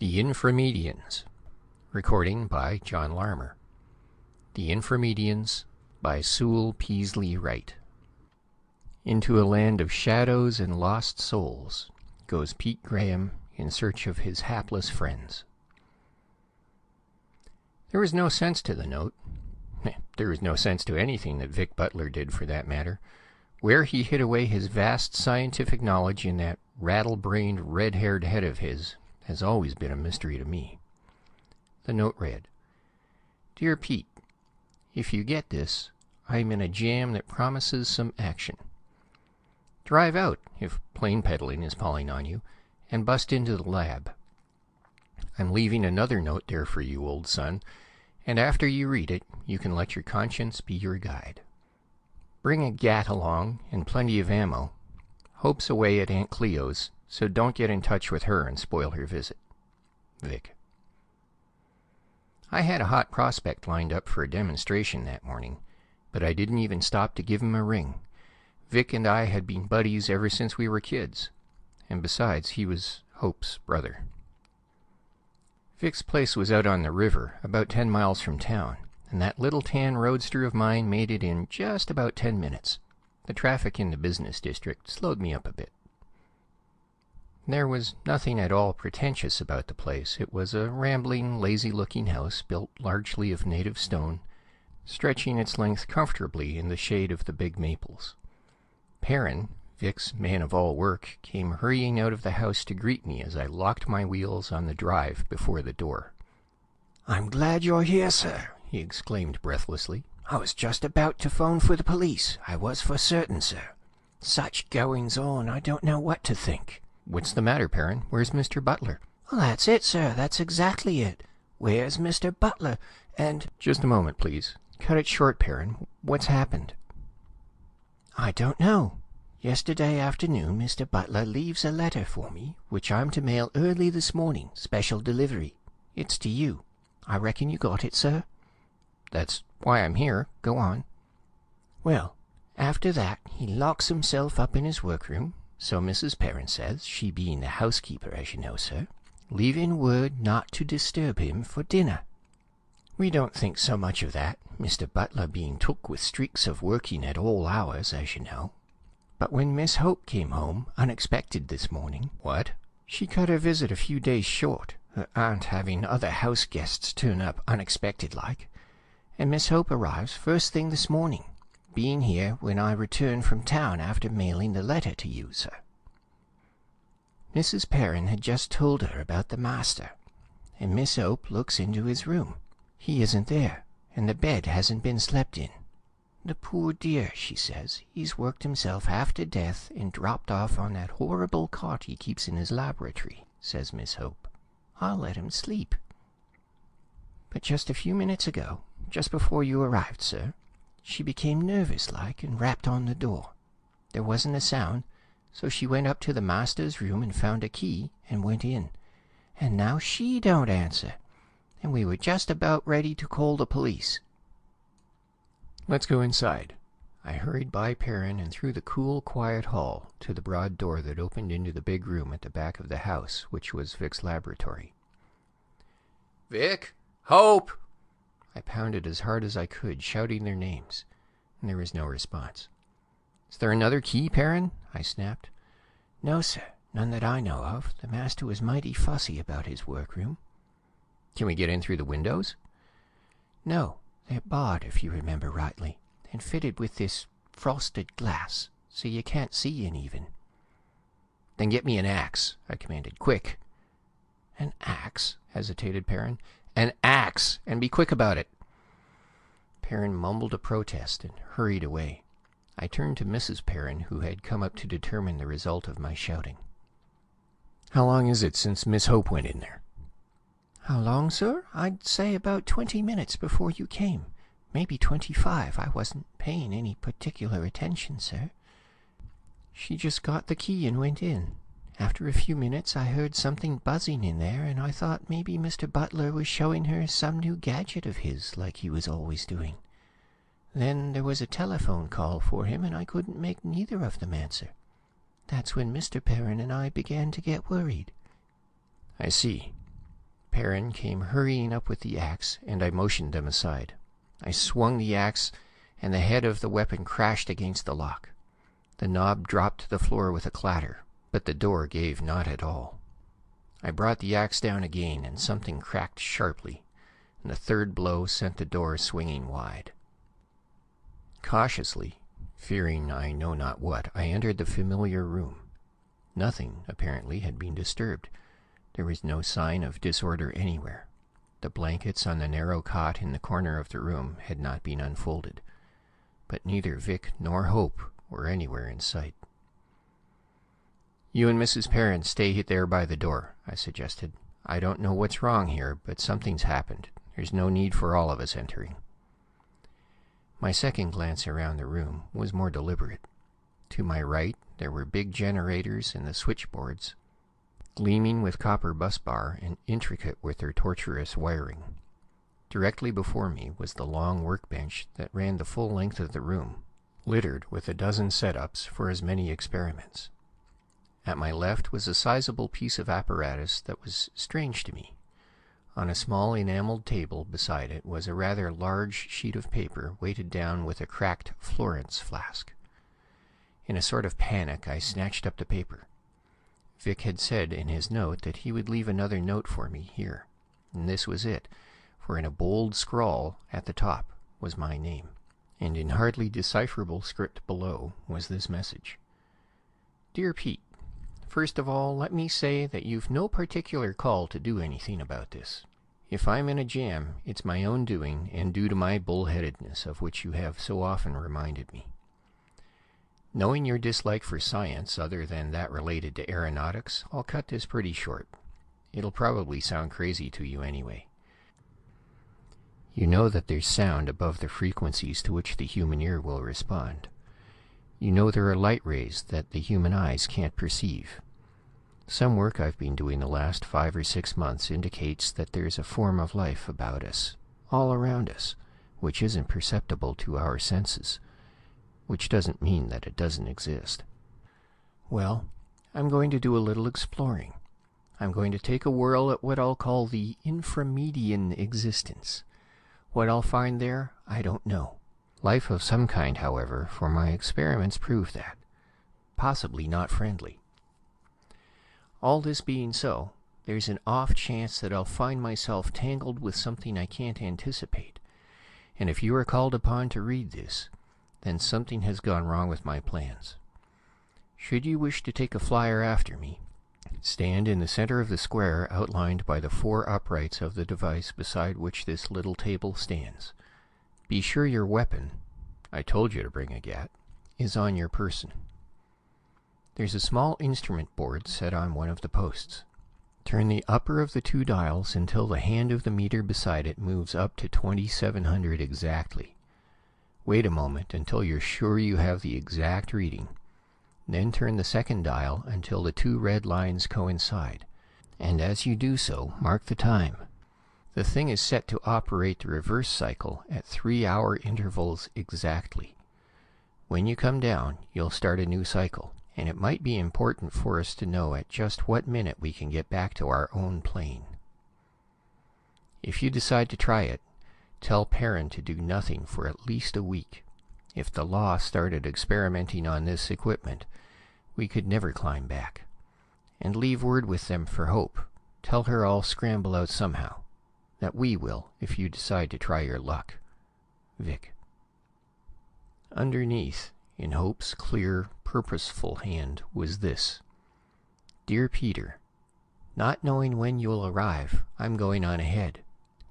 The Infra-Medians. Recording by John Larmer. The Infra-Medians by Sewell, Peaslee, Wright. Into a land of shadows and lost souls goes Pete Graham in search of his hapless friends. There was no sense to the note. There was no sense to anything that Vic Butler did, for that matter. Where he hid away his vast scientific knowledge in that rattle-brained, red-haired head of his has always been a mystery to me. The note read, "Dear Pete, if you get this, I'm in a jam that promises some action. Drive out, if plane peddling is palling on you, and bust into the lab. I'm leaving another note there for you, old son, and after you read it, you can let your conscience be your guide. Bring a gat along and plenty of ammo. Hope's away at Aunt Cleo's, so don't get in touch with her and spoil her visit. Vic." I had a hot prospect lined up for a demonstration that morning, but I didn't even stop to give him a ring. Vic and I had been buddies ever since we were kids, and besides, he was Hope's brother. Vic's place was out on the river, about 10 miles from town, and that little tan roadster of mine made it in just about 10 minutes. The traffic in the business district slowed me up a bit. There was nothing at all pretentious about the place. It was a rambling, lazy-looking house built largely of native stone, stretching its length comfortably in the shade of the big maples. Perrin, Vic's man-of-all-work, came hurrying out of the house to greet me as I locked my wheels on the drive before the door. "I'm glad you're here, sir," he exclaimed breathlessly. "I was just about to phone for the police. I was for certain, sir. Such goings-on, I don't know what to think." "What's the matter, Perrin? Where's Mr. Butler?" "Well, that's it, sir. That's exactly it. Where's Mr. Butler? And—" "Just a moment, please. Cut it short, Perrin. What's happened?" "I don't know. Yesterday afternoon Mr. Butler leaves a letter for me, which I'm to mail early this morning, special delivery. It's to you. I reckon you got it, sir?" "That's why I'm here. Go on." "Well, after that he locks himself up in his workroom, so Mrs. Perrin says, she being the housekeeper, as you know, sir, leaving word not to disturb him for dinner. We don't think so much of that, Mr. Butler being took with streaks of working at all hours, as you know. But when Miss Hope came home, unexpected this morning—" "What?" "She cut her visit a few days short, her aunt having other house guests turn up unexpected-like, and Miss Hope arrives first thing this morning, being here when I returned from town after mailing the letter to you, sir. Mrs. Perrin had just told her about the master, and Miss Hope looks into his room. He isn't there, and the bed hasn't been slept in. The poor dear, she says, he's worked himself half to death and dropped off on that horrible cot he keeps in his laboratory, says Miss Hope. I'll let him sleep. But just a few minutes ago, just before you arrived, sir, she became nervous-like and rapped on the door. There wasn't a sound, so she went up to the master's room and found a key and went in. And now she don't answer, and we were just about ready to call the police." "Let's go inside." I hurried by Perrin and through the cool, quiet hall to the broad door that opened into the big room at the back of the house, which was Vic's laboratory. "Vic! Hope!" I pounded as hard as I could, shouting their names, and there was no response. "Is there another key, Perrin?" I snapped. "No, sir, none that I know of. The master was mighty fussy about his workroom." "Can we get in through the windows?" "No, they're barred, if you remember rightly, and fitted with this frosted glass, so you can't see in even." "Then get me an axe," I commanded. "Quick!" "An axe?" hesitated Perrin. "An axe! And be quick about it!" Perrin mumbled a protest and hurried away. I turned to Mrs. Perrin, who had come up to determine the result of my shouting. "How long is it since Miss Hope went in there?" "How long, sir? I'd say about 20 minutes before you came. Maybe 25. I wasn't paying any particular attention, sir. She just got the key and went in. After a few minutes I heard something buzzing in there, and I thought maybe Mr. Butler was showing her some new gadget of his, like he was always doing. Then there was a telephone call for him, and I couldn't make neither of them answer. That's when Mr. Perrin and I began to get worried." "I see. Perrin came hurrying up with the axe, and I motioned them aside. I swung the axe, and the head of the weapon crashed against the lock. The knob dropped to the floor with a clatter, but the door gave not at all. I brought the axe down again, and something cracked sharply, and the third blow sent the door swinging wide. Cautiously, fearing I know not what, I entered the familiar room. Nothing, apparently, had been disturbed. There was no sign of disorder anywhere. The blankets on the narrow cot in the corner of the room had not been unfolded, but neither Vic nor Hope were anywhere in sight. "You and Mrs. Perrin stay there by the door," I suggested. "I don't know what's wrong here, but something's happened. There's no need for all of us entering." My second glance around the room was more deliberate. To my right, there were big generators and the switchboards, gleaming with copper bus bar and intricate with their tortuous wiring. Directly before me was the long workbench that ran the full length of the room, littered with a dozen setups for as many experiments. At my left was a sizable piece of apparatus that was strange to me. On a small enameled table beside it was a rather large sheet of paper weighted down with a cracked Florence flask. In a sort of panic, I snatched up the paper. Vic had said in his note that he would leave another note for me here, and this was it, for in a bold scrawl at the top was my name, and in hardly decipherable script below was this message: "Dear Pete, first of all, let me say that you've no particular call to do anything about this. If I'm in a jam, it's my own doing and due to my bullheadedness, of which you have so often reminded me. Knowing your dislike for science, other than that related to aeronautics, I'll cut this pretty short. It'll probably sound crazy to you anyway. You know that there's sound above the frequencies to which the human ear will respond. You know there are light rays that the human eyes can't perceive. Some work I've been doing the last 5 or 6 months indicates that there's a form of life about us, all around us, which isn't perceptible to our senses, which doesn't mean that it doesn't exist. Well, I'm going to do a little exploring. I'm going to take a whirl at what I'll call the Infra-Median existence. What I'll find there, I don't know. Life of some kind, however, for my experiments prove that. Possibly not friendly. All this being so, there's an off chance that I'll find myself tangled with something I can't anticipate, and if you are called upon to read this, then something has gone wrong with my plans. Should you wish to take a flyer after me, stand in the center of the square outlined by the 4 uprights of the device beside which this little table stands. Be sure your weapon, I told you to bring a gat, is on your person. There's a small instrument board set on one of the posts. Turn the upper of the 2 dials until the hand of the meter beside it moves up to 2700 exactly. Wait a moment until you're sure you have the exact reading. Then turn the second dial until the 2 red lines coincide, and as you do so, mark the time. The thing is set to operate the reverse cycle at 3-hour intervals exactly. When you come down, you'll start a new cycle, and it might be important for us to know at just what minute we can get back to our own plane. If you decide to try it, tell Perrin to do nothing for at least a week. If the law started experimenting on this equipment, we could never climb back. And leave word with them for Hope. Tell her I'll scramble out somehow. That we will, if you decide to try your luck. Vic. Underneath, in Hope's clear, purposeful hand, was this: "Dear Peter, not knowing when you'll arrive, I'm going on ahead.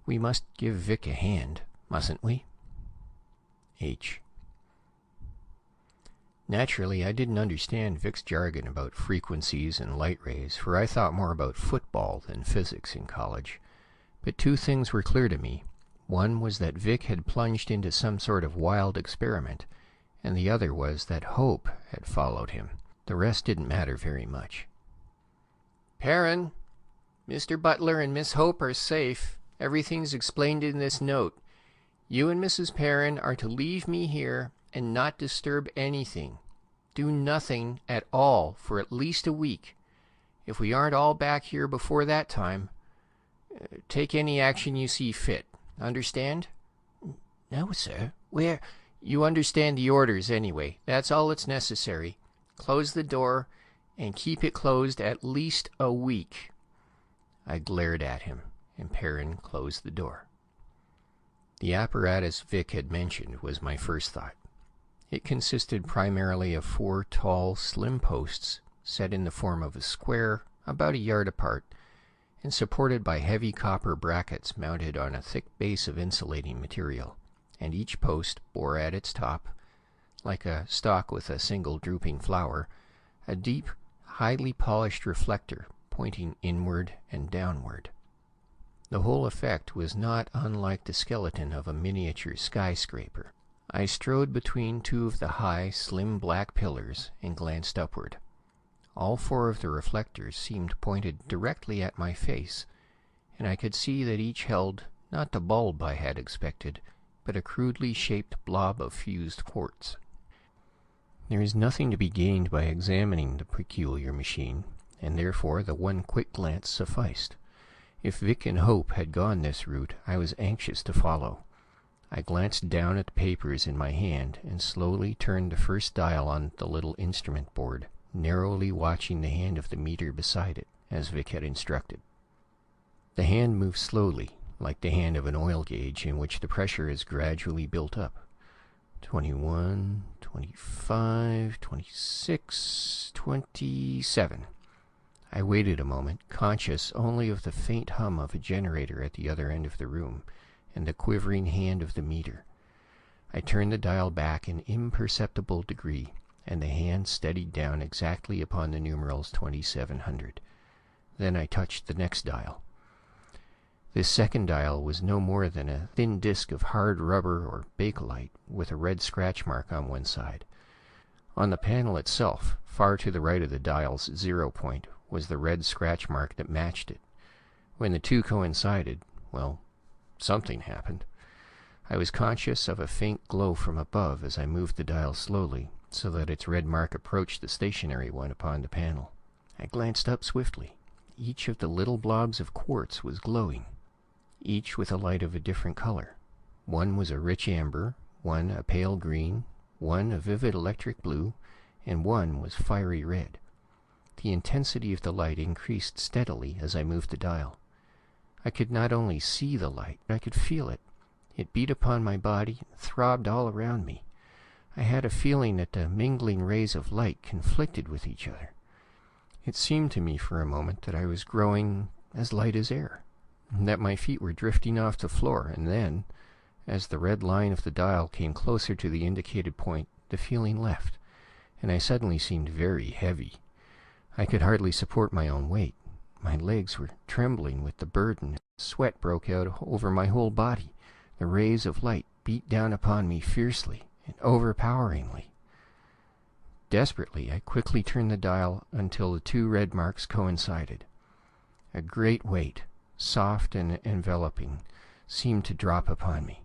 We must give Vic a hand, mustn't we? H." Naturally, I didn't understand Vic's jargon about frequencies and light rays, for I thought more about football than physics in college. But 2 things were clear to me. One was that Vic had plunged into some sort of wild experiment, and the other was that Hope had followed him. The rest didn't matter very much. "Perrin, Mr. Butler and Miss Hope are safe. Everything's explained in this note. You and Mrs. Perrin are to leave me here and not disturb anything. Do nothing at all for at least a week. If we aren't all back here before that time, Take any action you see fit. Understand? No, sir. Where? You understand the orders anyway. That's all that's necessary. Close the door, and keep it closed at least a week. I glared at him, and Perrin closed the door. The apparatus Vic had mentioned was my first thought. It consisted primarily of 4 tall, slim posts set in the form of a square about a yard apart and supported by heavy copper brackets mounted on a thick base of insulating material, and each post bore at its top, like a stalk with a single drooping flower, a deep, highly polished reflector pointing inward and downward. The whole effect was not unlike the skeleton of a miniature skyscraper. I strode between 2 of the high, slim black pillars and glanced upward. All 4 of the reflectors seemed pointed directly at my face, and I could see that each held not the bulb I had expected, but a crudely shaped blob of fused quartz. There is nothing to be gained by examining the peculiar machine, and therefore the one quick glance sufficed. If Vic and Hope had gone this route, I was anxious to follow. I glanced down at the papers in my hand and slowly turned the first dial on the little instrument board, narrowly watching the hand of the meter beside it, as Vic had instructed. The hand moved slowly, like the hand of an oil gauge in which the pressure is gradually built up. 21, 25, 26, 27. I waited a moment, conscious only of the faint hum of a generator at the other end of the room, and the quivering hand of the meter. I turned the dial back an imperceptible degree, and the hand steadied down exactly upon the numerals 2700. Then I touched the next dial. This second dial was no more than a thin disc of hard rubber or bakelite with a red scratch mark on one side. On the panel itself, far to the right of the dial's 0 point, was the red scratch mark that matched it. When the two coincided, well, something happened. I was conscious of a faint glow from above as I moved the dial slowly, so that its red mark approached the stationary one upon the panel. I glanced up swiftly. Each of the little blobs of quartz was glowing, each with a light of a different color. One was a rich amber, one a pale green, one a vivid electric blue, and one was fiery red. The intensity of the light increased steadily as I moved the dial. I could not only see the light, I could feel it. It beat upon my body and throbbed all around me. I had a feeling that the mingling rays of light conflicted with each other. It seemed to me for a moment that I was growing as light as air, that my feet were drifting off the floor, and then, as the red line of the dial came closer to the indicated point, the feeling left, and I suddenly seemed very heavy. I could hardly support my own weight. My legs were trembling with the burden. Sweat broke out over my whole body. The rays of light beat down upon me fiercely and overpoweringly. Desperately, I quickly turned the dial until the 2 red marks coincided. A great weight, soft and enveloping, seemed to drop upon me.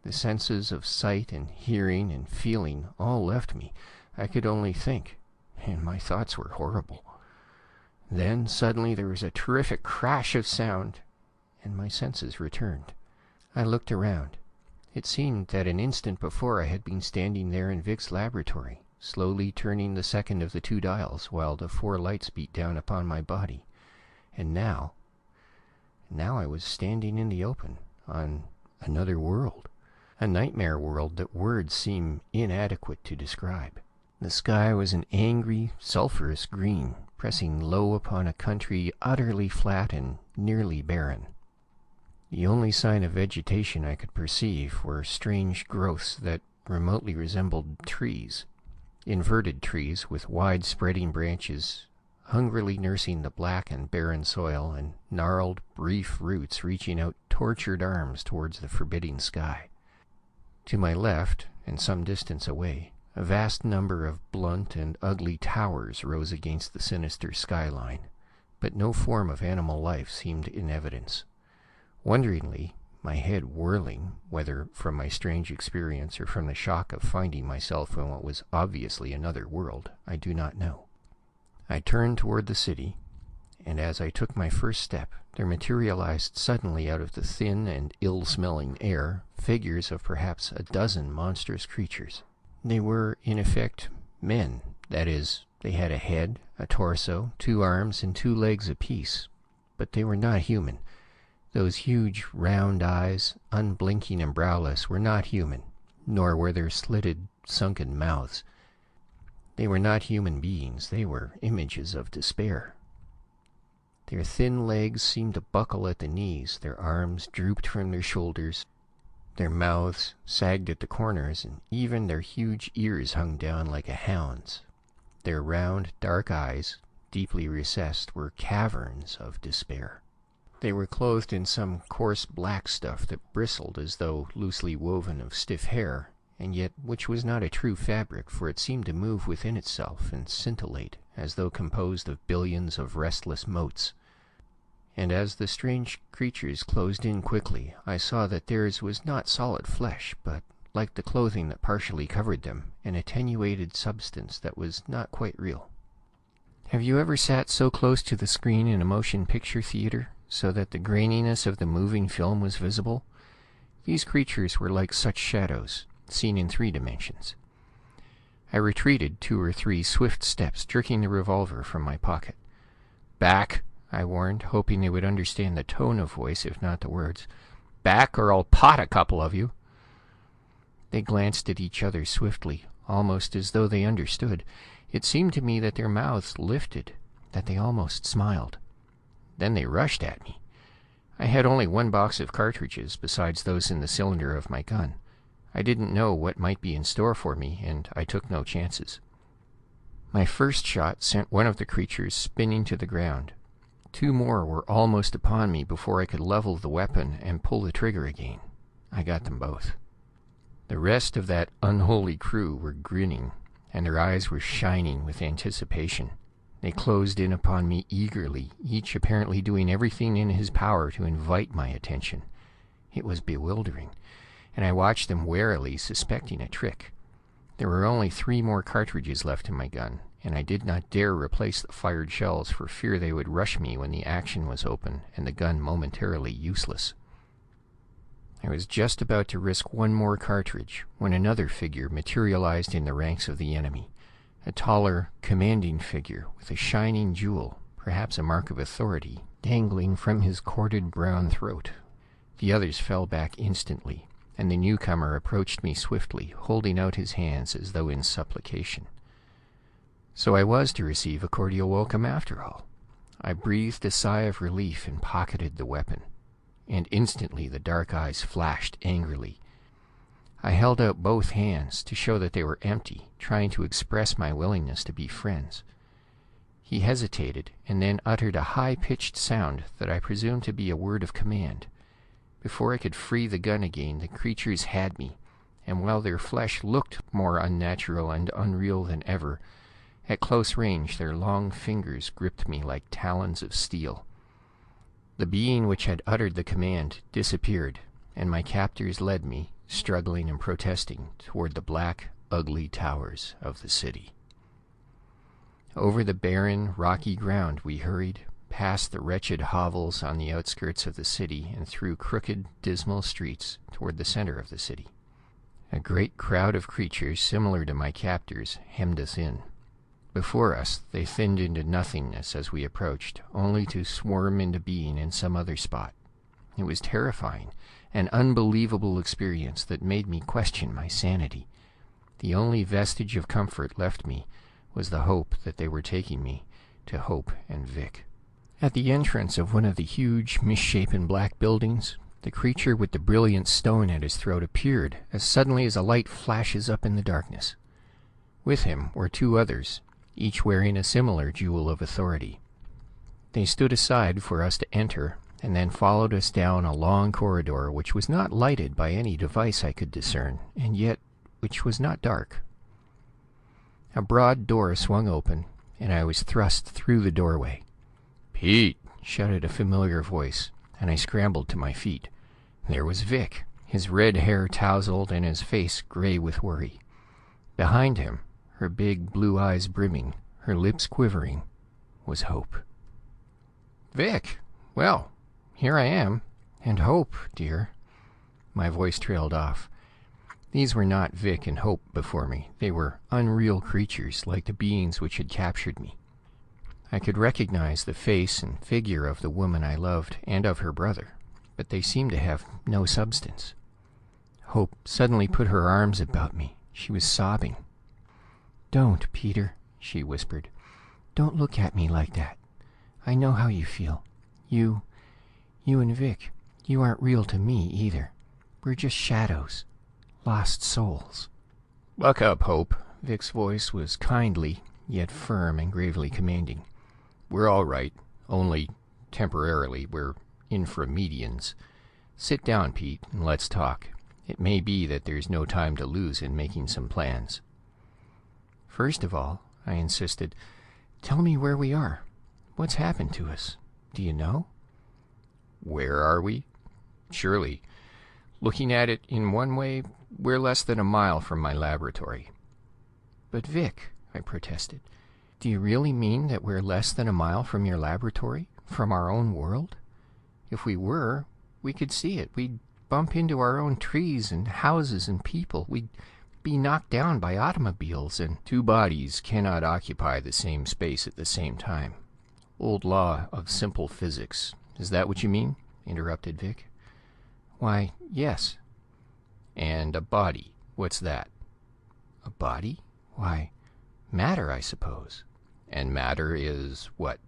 The senses of sight and hearing and feeling all left me. I could only think, and my thoughts were horrible. Then, suddenly, there was a terrific crash of sound, and my senses returned. I looked around. It seemed that an instant before I had been standing there in Vic's laboratory, slowly turning the second of the 2 dials while the 4 lights beat down upon my body. And now I was standing in the open, on another world. A nightmare world that words seem inadequate to describe. The sky was an angry, sulphurous green, pressing low upon a country utterly flat and nearly barren. The only sign of vegetation I could perceive were strange growths that remotely resembled trees, inverted trees with wide-spreading branches, hungrily nursing the black and barren soil, and gnarled, brief roots reaching out tortured arms towards the forbidding sky. To my left, and some distance away, a vast number of blunt and ugly towers rose against the sinister skyline, but no form of animal life seemed in evidence. Wonderingly, my head whirling, whether from my strange experience or from the shock of finding myself in what was obviously another world, I do not know. I turned toward the city, and as I took my first step, there materialized suddenly out of the thin and ill-smelling air figures of perhaps a dozen monstrous creatures. They were, in effect, men. That is, they had a head, a torso, 2 arms, and 2 legs apiece. But they were not human. Those huge, round eyes, unblinking and browless, were not human, nor were their slitted, sunken mouths. They were not human beings. They were images of despair. Their thin legs seemed to buckle at the knees, their arms drooped from their shoulders, their mouths sagged at the corners, and even their huge ears hung down like a hound's. Their round, dark eyes, deeply recessed, were caverns of despair. They were clothed in some coarse black stuff that bristled as though loosely woven of stiff hair, and yet which was not a true fabric, for it seemed to move within itself and scintillate, as though composed of billions of restless motes. And as the strange creatures closed in quickly, I saw that theirs was not solid flesh, but, like the clothing that partially covered them, an attenuated substance that was not quite real. Have you ever sat so close to the screen in a motion picture theater, so that the graininess of the moving film was visible? These creatures were like such shadows, seen in 3 dimensions. I retreated 2 or 3 swift steps, jerking the revolver from my pocket. "Back," I warned, hoping they would understand the tone of voice, if not the words. "Back, or I'll pot a couple of you." They glanced at each other swiftly, almost as though they understood. It seemed to me that their mouths lifted, that they almost smiled. Then they rushed at me. I had only 1 box of cartridges, besides those in the cylinder of my gun. I didn't know what might be in store for me, and I took no chances. My first shot sent one of the creatures spinning to the ground. 2 more were almost upon me before I could level the weapon and pull the trigger again. I got them both. The rest of that unholy crew were grinning, and their eyes were shining with anticipation. They closed in upon me eagerly, each apparently doing everything in his power to invite my attention. It was bewildering, and I watched them warily, suspecting a trick. There were only 3 more cartridges left in my gun, and I did not dare replace the fired shells for fear they would rush me when the action was open and the gun momentarily useless. I was just about to risk 1 more cartridge when another figure materialized in the ranks of the enemy. A taller, commanding figure with a shining jewel, perhaps a mark of authority, dangling from his corded brown throat. The others fell back instantly, and the newcomer approached me swiftly, holding out his hands as though in supplication. So I was to receive a cordial welcome after all. I breathed a sigh of relief and pocketed the weapon, and instantly the dark eyes flashed angrily. I held out both hands to show that they were empty, trying to express my willingness to be friends. He hesitated, and then uttered a high-pitched sound that I presumed to be a word of command. Before I could free the gun again, the creatures had me, and while their flesh looked more unnatural and unreal than ever, at close range their long fingers gripped me like talons of steel. The being which had uttered the command disappeared, and my captors led me, struggling and protesting, toward the black, ugly towers of the city. Over the barren, rocky ground we hurried, past the wretched hovels on the outskirts of the city, and through crooked, dismal streets toward the center of the city. A great crowd of creatures similar to my captors hemmed us in. Before us, they thinned into nothingness as we approached, only to swarm into being in some other spot. It was terrifying, an unbelievable experience that made me question my sanity. The only vestige of comfort left me was the hope that they were taking me to Hope and Vic. At the entrance of one of the huge, misshapen black buildings, the creature with the brilliant stone at his throat appeared as suddenly as a light flashes up in the darkness. With him were 2 others, each wearing a similar jewel of authority. They stood aside for us to enter, and then followed us down a long corridor which was not lighted by any device I could discern, and yet which was not dark. A broad door swung open, and I was thrust through the doorway. "Pete!" shouted a familiar voice, and I scrambled to my feet. There was Vic, his red hair tousled and his face gray with worry. Behind him, her big blue eyes brimming, her lips quivering, was Hope. Vic! Well, here I am. And Hope, dear." My voice trailed off. These were not Vic and Hope before me. They were unreal creatures, like the beings which had captured me. I could recognize the face and figure of the woman I loved and of her brother, but they seemed to have no substance. Hope suddenly put her arms about me. She was sobbing. "Don't, Peter," she whispered. "Don't look at me like that. I know how you feel. You and Vic, you aren't real to me either. We're just shadows. Lost souls." "Buck up, Hope." Vic's voice was kindly, yet firm and gravely commanding. "We're all right. Only, temporarily, we're Infra-Medians. Sit down, Pete, and let's talk. It may be that there's no time to lose in making some plans." "First of all," I insisted, "tell me where we are. What's happened to us? Do you know?" "Where are we? Surely. Looking at it in one way, we're less than a mile from my laboratory." "But Vic," I protested, "do you really mean that we're less than a mile from your laboratory? From our own world? If we were, we could see it. We'd bump into our own trees and houses and people. We'd be knocked down by automobiles and—" "Two bodies cannot occupy the same space at the same time. Old law of simple physics. Is that what you mean?" interrupted Vic. "Why, yes." "And a body, what's that?" "A body? Why, matter, I suppose." "And matter is what?"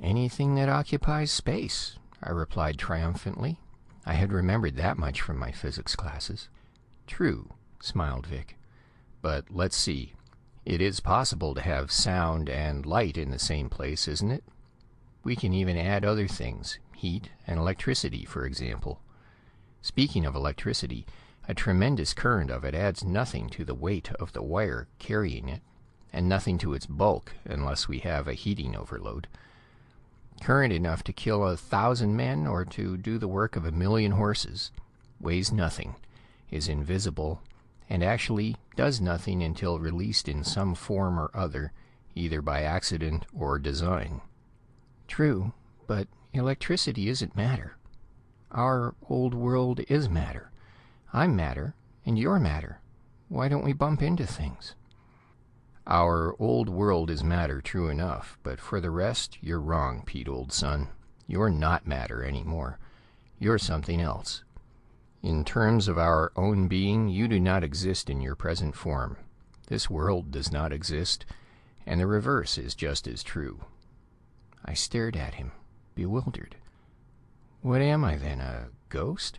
"Anything that occupies space," I replied triumphantly. I had remembered that much from my physics classes. "True," smiled Vic. "But let's see. It is possible to have sound and light in the same place, isn't it? We can even add other things, heat and electricity, for example. Speaking of electricity, a tremendous current of it adds nothing to the weight of the wire carrying it, and nothing to its bulk unless we have a heating overload. Current enough to kill 1,000 men or to do the work of 1,000,000 horses, weighs nothing, is invisible, and actually does nothing until released in some form or other, either by accident or design." "True, but electricity isn't matter. Our old world is matter. I'm matter, and you're matter. Why don't we bump into things?" "Our old world is matter, true enough, but for the rest, you're wrong, Pete, old son. You're not matter anymore. You're something else. In terms of our own being, you do not exist in your present form. This world does not exist, and the reverse is just as true." I stared at him, bewildered. "What am I then, a ghost?"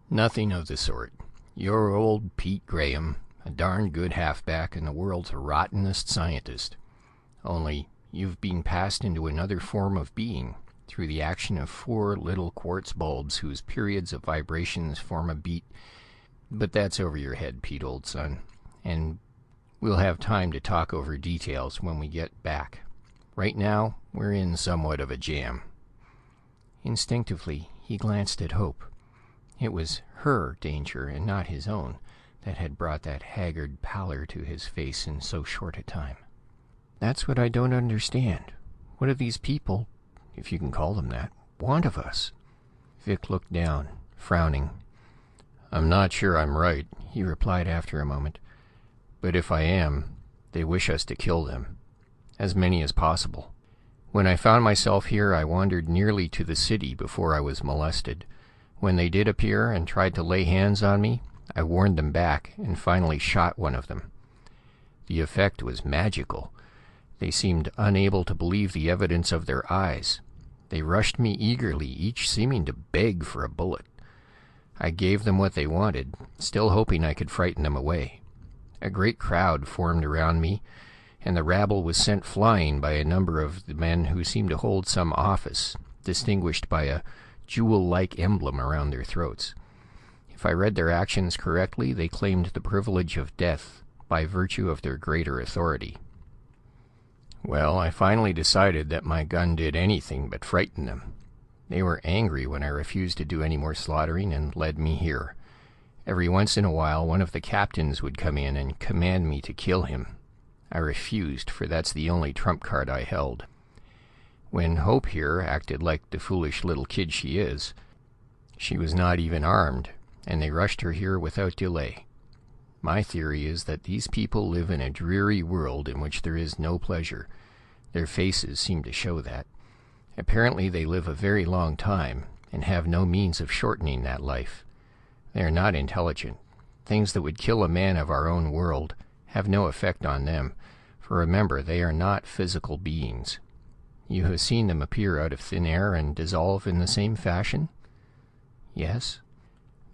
"Nothing of the sort. You're old Pete Graham, a darn good halfback and the world's rottenest scientist. Only, you've been passed into another form of being, through the action of 4 little quartz bulbs whose periods of vibrations form a beat. But that's over your head, Pete, old son, and we'll have time to talk over details when we get back. Right now, we're in somewhat of a jam." Instinctively, he glanced at Hope. It was her danger, and not his own, that had brought that haggard pallor to his face in so short a time. "That's what I don't understand. What do these people, if you can call them that, want of us?" Vic looked down, frowning. "I'm not sure I'm right," he replied after a moment. "But if I am, they wish us to kill them. As many as possible. When I found myself here, I wandered nearly to the city before I was molested. When they did appear and tried to lay hands on me, I warned them back and finally shot one of them. The effect was magical. They seemed unable to believe the evidence of their eyes. They rushed me eagerly, each seeming to beg for a bullet. I gave them what they wanted, still hoping I could frighten them away. A great crowd formed around me, and the rabble was sent flying by a number of the men who seemed to hold some office, distinguished by a jewel-like emblem around their throats. If I read their actions correctly, they claimed the privilege of death by virtue of their greater authority. Well, I finally decided that my gun did anything but frighten them. They were angry when I refused to do any more slaughtering and led me here. Every once in a while, one of the captains would come in and command me to kill him. I refused, for that's the only trump card I held. When Hope here acted like the foolish little kid she is, she was not even armed, and they rushed her here without delay. My theory is that these people live in a dreary world in which there is no pleasure. Their faces seem to show that. Apparently they live a very long time, and have no means of shortening that life. They are not intelligent. Things that would kill a man of our own world have no effect on them, for remember, they are not physical beings. You have seen them appear out of thin air and dissolve in the same fashion? Yes.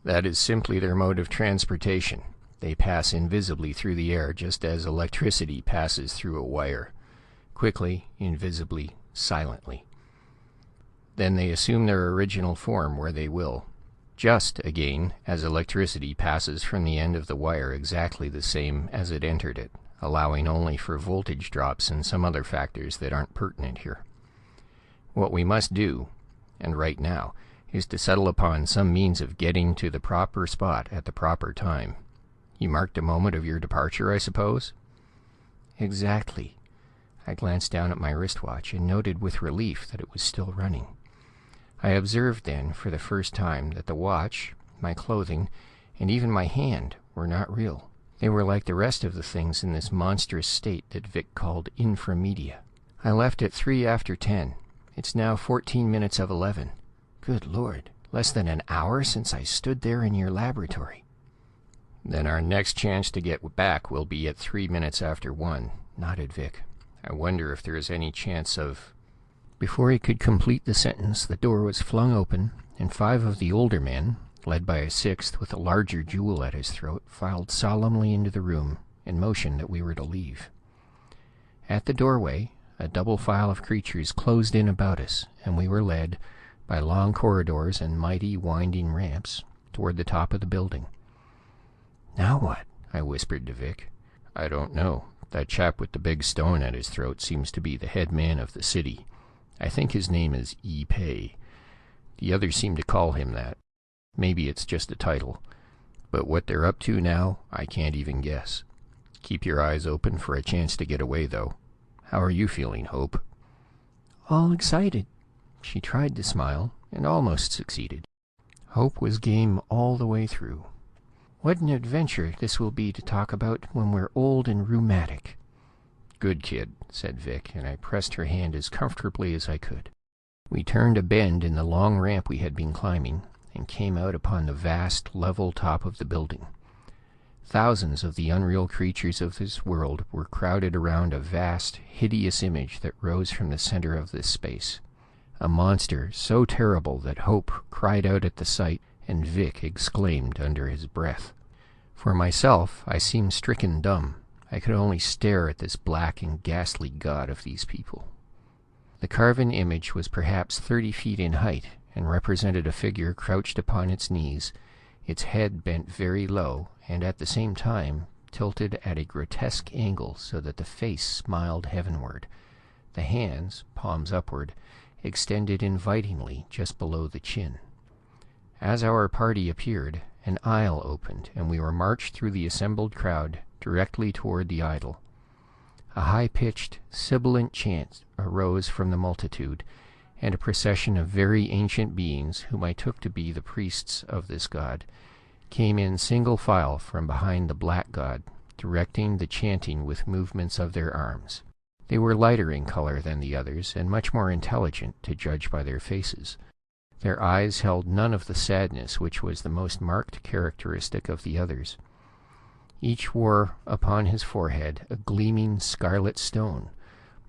That is simply their mode of transportation. They pass invisibly through the air just as electricity passes through a wire. Quickly, invisibly, silently. Then they assume their original form where they will. Just, again, as electricity passes from the end of the wire exactly the same as it entered it, allowing only for voltage drops and some other factors that aren't pertinent here. What we must do, and right now, is to settle upon some means of getting to the proper spot at the proper time. You marked the moment of your departure, I suppose? Exactly. I glanced down at my wristwatch and noted with relief that it was still running. I observed then, for the first time, that the watch, my clothing, and even my hand were not real. They were like the rest of the things in this monstrous state that Vic called infra-media. I left at 3 after 10. It's now 14 minutes of 11. Good Lord, less than an hour since I stood there in your laboratory. Then our next chance to get back will be at 3 minutes after 1, nodded Vic. I wonder if there is any chance of... Before he could complete the sentence, the door was flung open, and 5 of the older men, led by a 6th with a larger jewel at his throat, filed solemnly into the room and motioned that we were to leave. At the doorway, a double file of creatures closed in about us, and we were led, by long corridors and mighty winding ramps, toward the top of the building. "Now what?" I whispered to Vic. "I don't know. That chap with the big stone at his throat seems to be the head man of the city. I think his name is E. Pei. The others seem to call him that. Maybe it's just a title. But what they're up to now, I can't even guess. Keep your eyes open for a chance to get away, though. How are you feeling, Hope?" "All excited." She tried to smile, and almost succeeded. Hope was game all the way through. "What an adventure this will be to talk about when we're old and rheumatic." "Good kid," said Vic, and I pressed her hand as comfortably as I could. We turned a bend in the long ramp we had been climbing, and came out upon the vast, level top of the building. Thousands of the unreal creatures of this world were crowded around a vast, hideous image that rose from the center of this space. A monster so terrible that Hope cried out at the sight, and Vic exclaimed under his breath. For myself, I seemed stricken dumb. I could only stare at this black and ghastly god of these people. The carven image was perhaps 30 feet in height, and represented a figure crouched upon its knees, its head bent very low, and at the same time tilted at a grotesque angle so that the face smiled heavenward. The hands, palms upward, extended invitingly just below the chin. As our party appeared, an aisle opened, and we were marched through the assembled crowd directly toward the idol. A high-pitched, sibilant chant arose from the multitude, and a procession of very ancient beings, whom I took to be the priests of this god, came in single file from behind the black god, directing the chanting with movements of their arms. They were lighter in color than the others, and much more intelligent, to judge by their faces. Their eyes held none of the sadness which was the most marked characteristic of the others. Each wore upon his forehead a gleaming scarlet stone,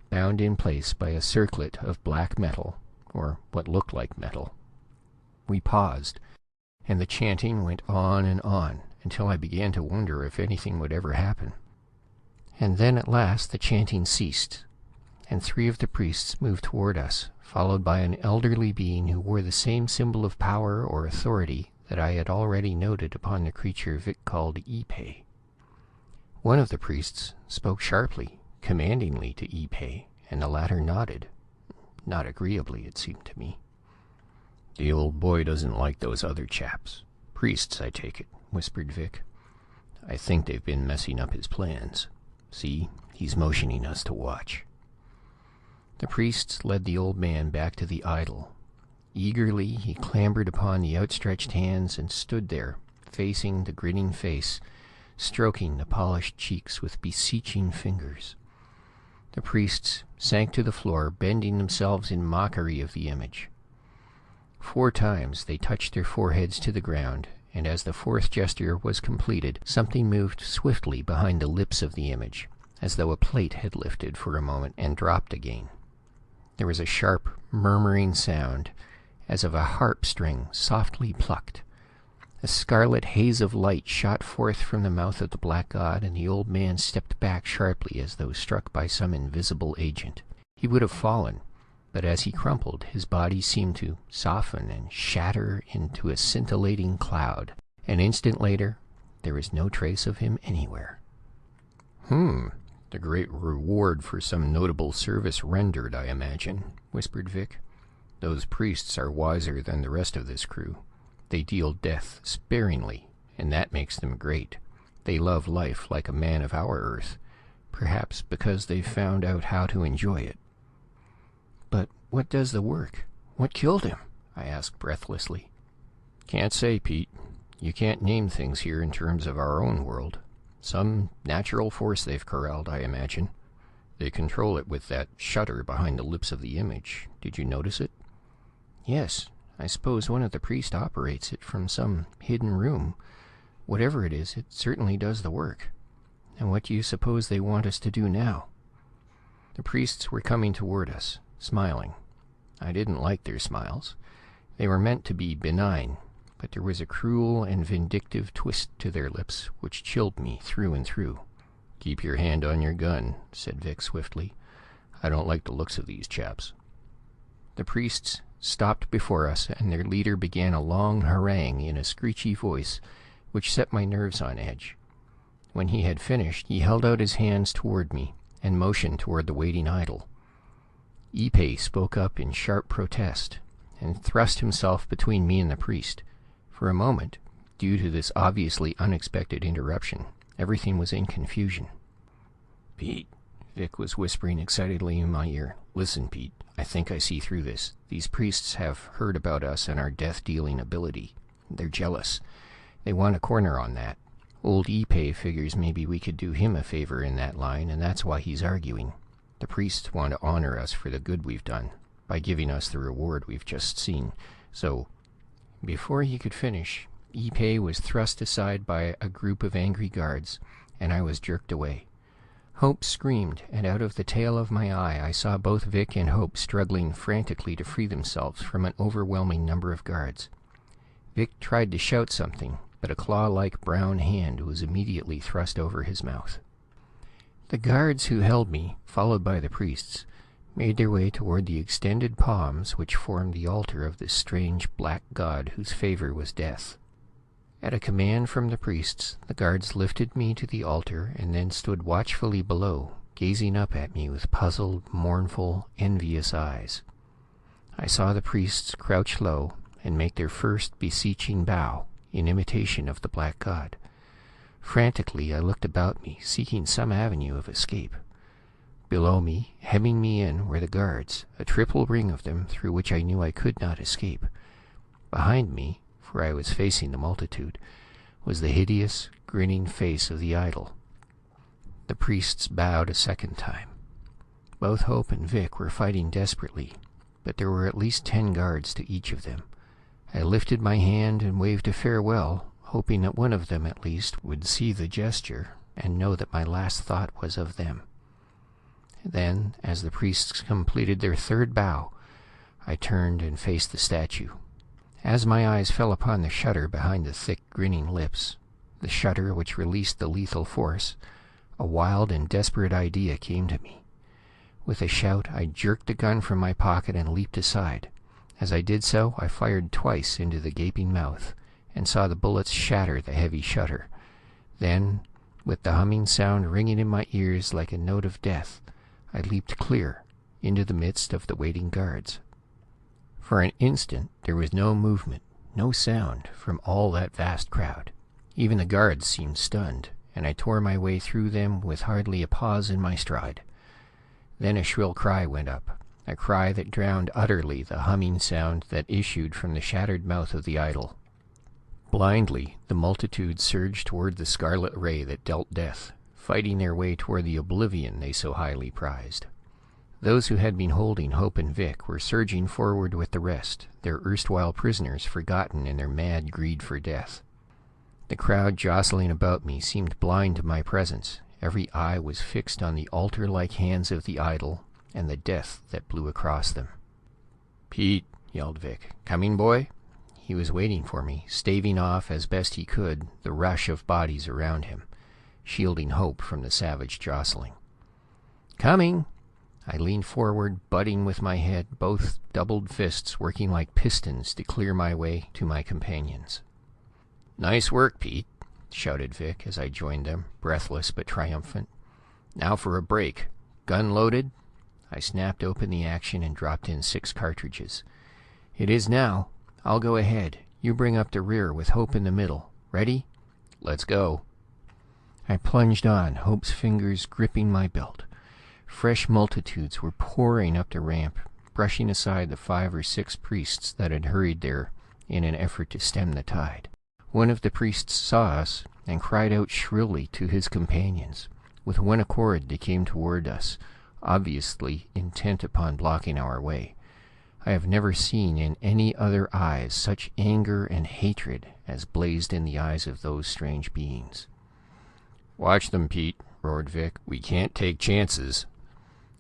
bound in place by a circlet of black metal, or what looked like metal. We paused, and the chanting went on, until I began to wonder if anything would ever happen. And then at last the chanting ceased, and 3 of the priests moved toward us, followed by an elderly being who wore the same symbol of power or authority that I had already noted upon the creature Vic called Ipe. One of the priests spoke sharply, commandingly to Ipe, and the latter nodded. Not agreeably, it seemed to me. "The old boy doesn't like those other chaps. Priests, I take it," whispered Vic. "I think they've been messing up his plans. See, he's motioning us to watch." The priests led the old man back to the idol. Eagerly he clambered upon the outstretched hands and stood there, facing the grinning face, stroking the polished cheeks with beseeching fingers. The priests sank to the floor, bending themselves in mockery of the image. 4 times they touched their foreheads to the ground, and as the 4th gesture was completed, something moved swiftly behind the lips of the image, as though a plate had lifted for a moment and dropped again. There was a sharp, murmuring sound, as of a harp string softly plucked. A scarlet haze of light shot forth from the mouth of the black god, and the old man stepped back sharply as though struck by some invisible agent. He would have fallen, but as he crumpled, his body seemed to soften and shatter into a scintillating cloud. An instant later, there was no trace of him anywhere. The great reward for some notable service rendered, I imagine, whispered Vic. Those priests are wiser than the rest of this crew. They deal death sparingly, and that makes them great. They love life like a man of our earth, perhaps because they've found out how to enjoy it. But what does the work? What killed him? I asked breathlessly. Can't say, Pete. You can't name things here in terms of our own world. Some natural force they've corralled, I imagine. They control it with that shutter behind the lips of the image. Did you notice it? Yes, I suppose one of the priests operates it from some hidden room. Whatever it is, it certainly does the work. And what do you suppose they want us to do now? The priests were coming toward us, smiling. I didn't like their smiles. They were meant to be benign, but there was a cruel and vindictive twist to their lips which chilled me through and through. Keep your hand on your gun, said Vic swiftly. I don't like the looks of these chaps. The priests stopped before us, and their leader began a long harangue in a screechy voice which set my nerves on edge. When he had finished, he held out his hands toward me and motioned toward the waiting idol. Ipe spoke up in sharp protest and thrust himself between me and the priest. For a moment, due to this obviously unexpected interruption, everything was in confusion. Pete, Vic was whispering excitedly in my ear. Listen, Pete, I think I see through this. These priests have heard about us and our death-dealing ability. They're jealous. They want a corner on that. Old Ipe figures maybe we could do him a favor in that line, and that's why he's arguing. The priests want to honor us for the good we've done, by giving us the reward we've just seen. So, before he could finish, Ipe was thrust aside by a group of angry guards, and I was jerked away. Hope screamed, and out of the tail of my eye I saw both Vic and Hope struggling frantically to free themselves from an overwhelming number of guards. Vic tried to shout something, but a claw-like brown hand was immediately thrust over his mouth. The guards who held me, followed by the priests, made their way toward the extended palms which formed the altar of this strange black god whose favor was death. At a command from the priests, the guards lifted me to the altar and then stood watchfully below, gazing up at me with puzzled, mournful, envious eyes. I saw the priests crouch low and make their first beseeching bow, in imitation of the black god. Frantically I looked about me, seeking some avenue of escape. Below me, hemming me in, were the guards, a triple ring of them through which I knew I could not escape. Behind me, for I was facing the multitude, was the hideous, grinning face of the idol. The priests bowed a second time. Both Hope and Vic were fighting desperately, but there were at least 10 guards to each of them. I lifted my hand and waved a farewell, hoping that one of them at least would see the gesture and know that my last thought was of them. Then, as the priests completed their third bow, I turned and faced the statue. As my eyes fell upon the shutter behind the thick, grinning lips, the shutter which released the lethal force, a wild and desperate idea came to me. With a shout, I jerked the gun from my pocket and leaped aside. As I did so, I fired twice into the gaping mouth, and saw the bullets shatter the heavy shutter. Then, with the humming sound ringing in my ears like a note of death, I leaped clear into the midst of the waiting guards. For an instant there was no movement, no sound from all that vast crowd. Even the guards seemed stunned, and I tore my way through them with hardly a pause in my stride. Then a shrill cry went up, a cry that drowned utterly the humming sound that issued from the shattered mouth of the idol. Blindly, the multitude surged toward the scarlet ray that dealt death, fighting their way toward the oblivion they so highly prized. Those who had been holding Hope and Vic were surging forward with the rest, their erstwhile prisoners forgotten in their mad greed for death. The crowd jostling about me seemed blind to my presence. Every eye was fixed on the altar-like hands of the idol and the death that blew across them. "Pete," yelled Vic. "Coming, boy?" He was waiting for me, staving off as best he could the rush of bodies around him, shielding Hope from the savage jostling. "Coming!" I leaned forward, butting with my head, both doubled fists working like pistons to clear my way to my companions. "Nice work, Pete," shouted Vic as I joined them, breathless but triumphant. "Now for a break. Gun loaded?" I snapped open the action and dropped in 6 cartridges. "It is now. I'll go ahead. You bring up the rear with Hope in the middle. Ready? Let's go." I plunged on, Hope's fingers gripping my belt. Fresh multitudes were pouring up the ramp, brushing aside the 5 or 6 priests that had hurried there in an effort to stem the tide. One of the priests saw us and cried out shrilly to his companions. With one accord they came toward us, obviously intent upon blocking our way. I have never seen in any other eyes such anger and hatred as blazed in the eyes of those strange beings. "Watch them, Pete," roared Vic. "We can't take chances."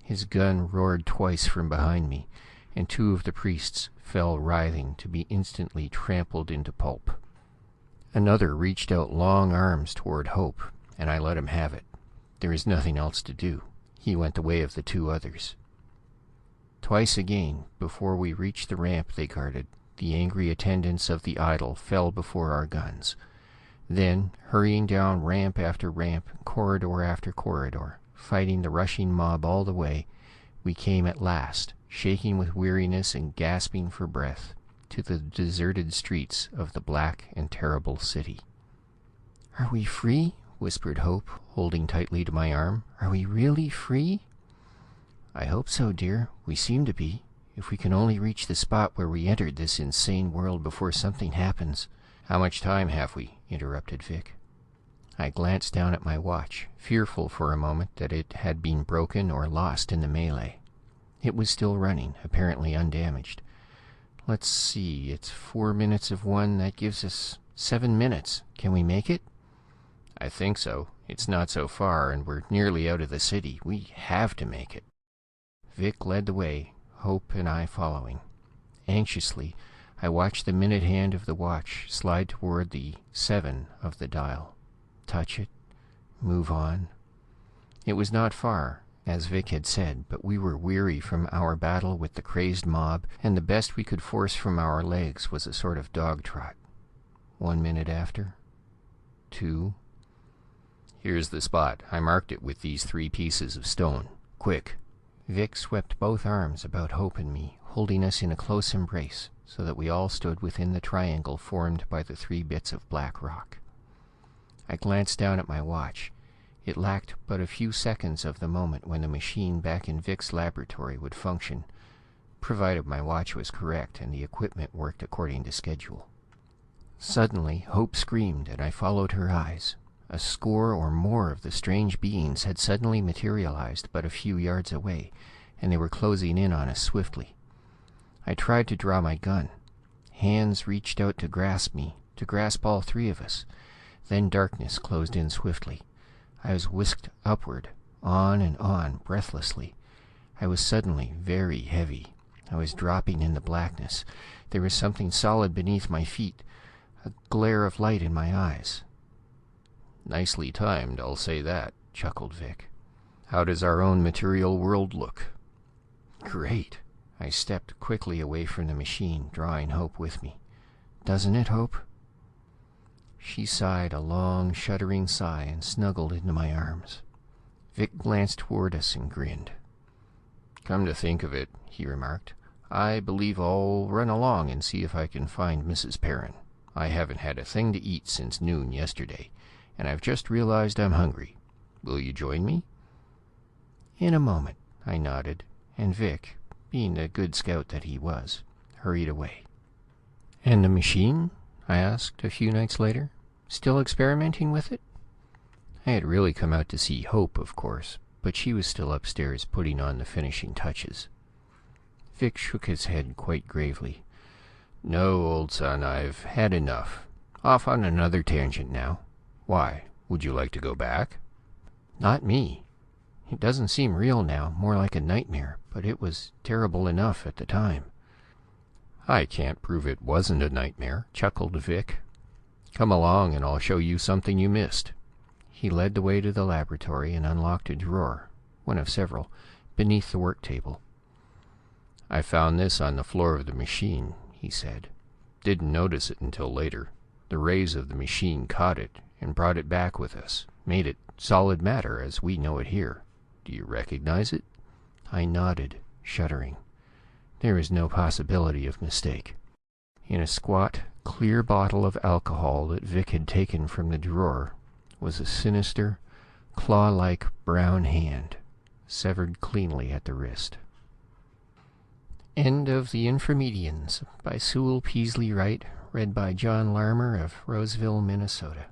His gun roared twice from behind me, and 2 of the priests fell writhing to be instantly trampled into pulp. Another reached out long arms toward Hope, and I let him have it. There is nothing else to do. He went the way of the 2 others. Twice again, before we reached the ramp they guarded, the angry attendants of the idol fell before our guns. Then, hurrying down ramp after ramp, corridor after corridor, fighting the rushing mob all the way, we came at last, shaking with weariness and gasping for breath, to the deserted streets of the black and terrible city. "Are we free?" whispered Hope, holding tightly to my arm. "Are we really free?" "I hope so, dear. We seem to be. If we can only reach the spot where we entered this insane world before something happens." "How much time have we?" interrupted Vic. I glanced down at my watch, fearful for a moment that it had been broken or lost in the melee. It was still running, apparently undamaged. "Let's see, it's 4 minutes of 1. That gives us 7 minutes. Can we make it?" "I think so. It's not so far, and we're nearly out of the city. We have to make it." Vic led the way, Hope and I following. Anxiously, I watched the minute hand of the watch slide toward the 7 of the dial. Touch it. Move on. It was not far, as Vic had said, but we were weary from our battle with the crazed mob, and the best we could force from our legs was a sort of dog trot. 1 minute after. 2. "Here's the spot. I marked it with these 3 pieces of stone. Quick." Vic swept both arms about Hope and me, holding us in a close embrace, so that we all stood within the triangle formed by the 3 bits of black rock. I glanced down at my watch. It lacked but a few seconds of the moment when the machine back in Vic's laboratory would function, provided my watch was correct and the equipment worked according to schedule. Suddenly, Hope screamed, and I followed her eyes. A score or more of the strange beings had suddenly materialized but a few yards away, and they were closing in on us swiftly. I tried to draw my gun. Hands reached out to grasp me, to grasp all 3 of us. Then darkness closed in swiftly. I was whisked upward, on and on, breathlessly. I was suddenly very heavy. I was dropping in the blackness. There was something solid beneath my feet, a glare of light in my eyes. "Nicely timed, I'll say that," chuckled Vic. "How does our own material world look?" "Great." I stepped quickly away from the machine, drawing Hope with me. "Doesn't it, Hope?" She sighed a long, shuddering sigh and snuggled into my arms. Vic glanced toward us and grinned. "Come to think of it," he remarked, "I believe I'll run along and see if I can find Mrs. Perrin. I haven't had a thing to eat since noon yesterday, and I've just realized I'm hungry. Will you join me?" "In a moment," I nodded, and Vic, being the good scout that he was, hurried away. And the machine? I asked a few nights later. Still experimenting with it? I had really come out to see Hope, of course, but she was still upstairs putting on the finishing touches. Vic shook his head quite gravely. No, old son, I've had enough. Off on another tangent now. Why, would you like to go back? Not me. It doesn't seem real now, more like a nightmare, but it was terrible enough at the time. I can't prove it wasn't a nightmare, chuckled Vic. Come along and I'll show you something you missed. He led the way to the laboratory and unlocked a drawer, one of several, beneath the work table. I found this on the floor of the machine, he said. Didn't notice it until later. The rays of the machine caught it and brought it back with us, made it solid matter as we know it here. Do you recognize it? I nodded, shuddering. There was no possibility of mistake. In a squat, clear bottle of alcohol that Vic had taken from the drawer was a sinister, claw-like brown hand, severed cleanly at the wrist. End of the Infra-Medians by Sewell, Peaslee, Wright, read by John Larmer of Roseville, Minnesota.